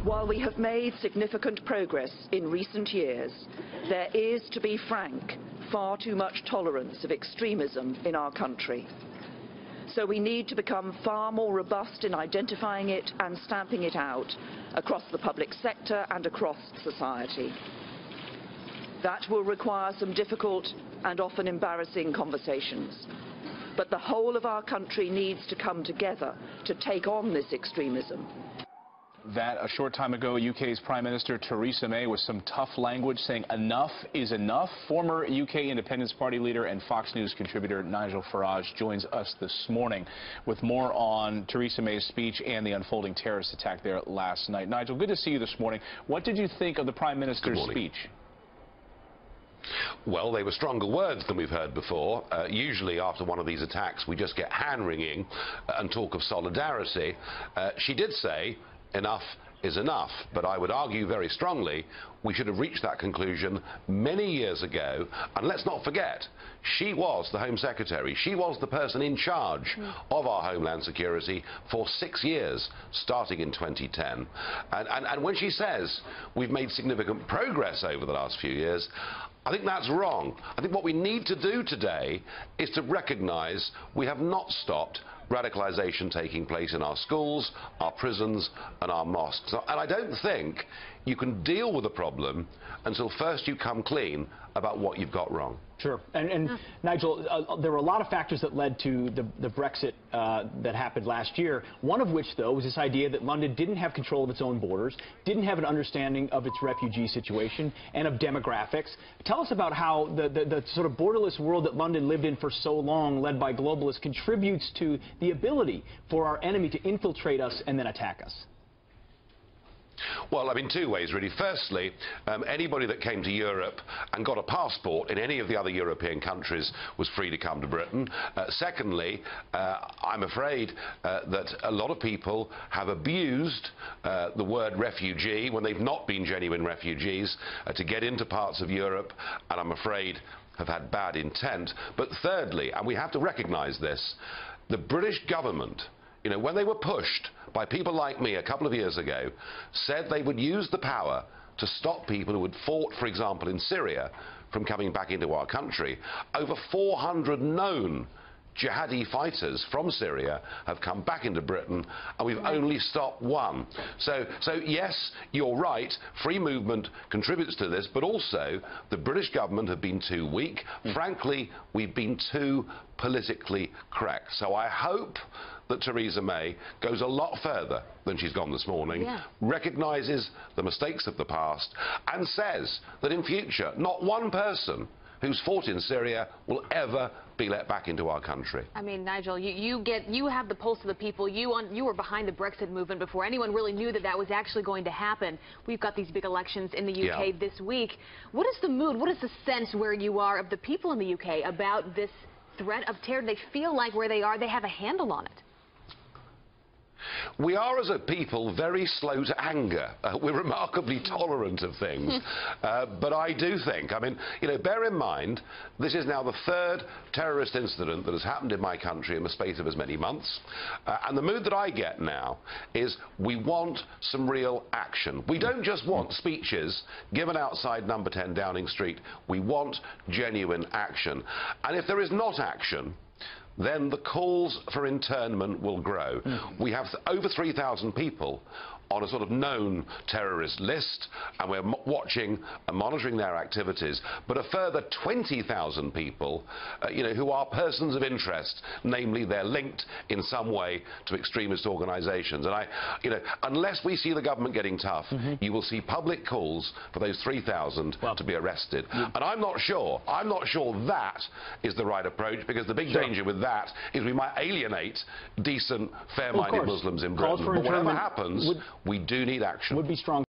While we have made significant progress in recent years, there is, to be frank, far too much tolerance of extremism in our country. So we need to become far more robust in identifying it and stamping it out across the public sector and across society. That will require some difficult and often embarrassing conversations. But the whole of our country needs to come together to take on this extremism. That a short time ago, UK's Prime Minister Theresa May with some tough language saying enough is enough. Former UK Independence Party leader and Fox News contributor Nigel Farage joins us this morning with more on Theresa May's speech and the unfolding terrorist attack there last night. Nigel, good to see you this morning. What did you think of the Prime Minister's speech? Well, they were stronger words than we've heard before. Usually after one of these attacks we just get hand-wringing and talk of solidarity. She did say enough is enough, but I would argue very strongly we should have reached that conclusion many years ago. And let's not forget, she was the Home Secretary. She was the person in charge of our Homeland Security for 6 years, starting in 2010. And when she says we've made significant progress over the last few years, I think that's wrong. I think what we need to do today is to recognise we have not stopped radicalisation taking place in our schools, our prisons and our mosques. And I don't think you can deal with the problem until first you come clean about what you've got wrong. Sure. And Nigel, there were a lot of factors that led to the Brexit that happened last year, one of which, though, was this idea that London didn't have control of its own borders, didn't have an understanding of its refugee situation and of demographics. Tell us about how the sort of borderless world that London lived in for so long, led by globalists, contributes to the ability for our enemy to infiltrate us and then attack us. Well, I mean, two ways, really. Firstly, anybody that came to Europe and got a passport in any of the other European countries was free to come to Britain. Secondly, I'm afraid that a lot of people have abused the word refugee when they've not been genuine refugees to get into parts of Europe, and I'm afraid have had bad intent. But thirdly, and we have to recognise this, the British government, you know, when they were pushed by people like me a couple of years ago, said they would use the power to stop people who had fought, for example, in Syria from coming back into our country. Over 400 known jihadi fighters from Syria have come back into Britain, and we've only stopped one. So yes, you're right, free movement contributes to this, but also the British government have been too weak. Frankly, we've been too politically correct. So I hope that Theresa May goes a lot further than she's gone this morning, recognises the mistakes of the past, and says that in future not one person who's fought in Syria will ever be let back into our country. I mean, Nigel, you have the pulse of the people. You were behind the Brexit movement before anyone really knew that that was actually going to happen. We've got these big elections in the UK this week. What is the mood? What is the sense where you are of the people in the UK about this threat of terror? They feel like where they are, they have a handle on it. We are, as a people, very slow to anger. We're remarkably tolerant of things. But I do think, I mean, you know, bear in mind, this is now the third terrorist incident that has happened in my country in the space of as many months. And the mood that I get now is we want some real action. We don't just want speeches given outside number 10 Downing Street. We want genuine action. And if there is not action, then the calls for internment will grow. We have over 3,000 people on a sort of known terrorist list, and we're watching and monitoring their activities, but a further 20,000 people you know, who are persons of interest, namely they're linked in some way to extremist organisations. And you know, unless we see the government getting tough, you will see public calls for those 3,000 to be arrested. And I'm not sure that is the right approach, because the big danger with that is we might alienate decent, fair-minded Muslims in Britain. But whatever happens, we do need action. Would be strong.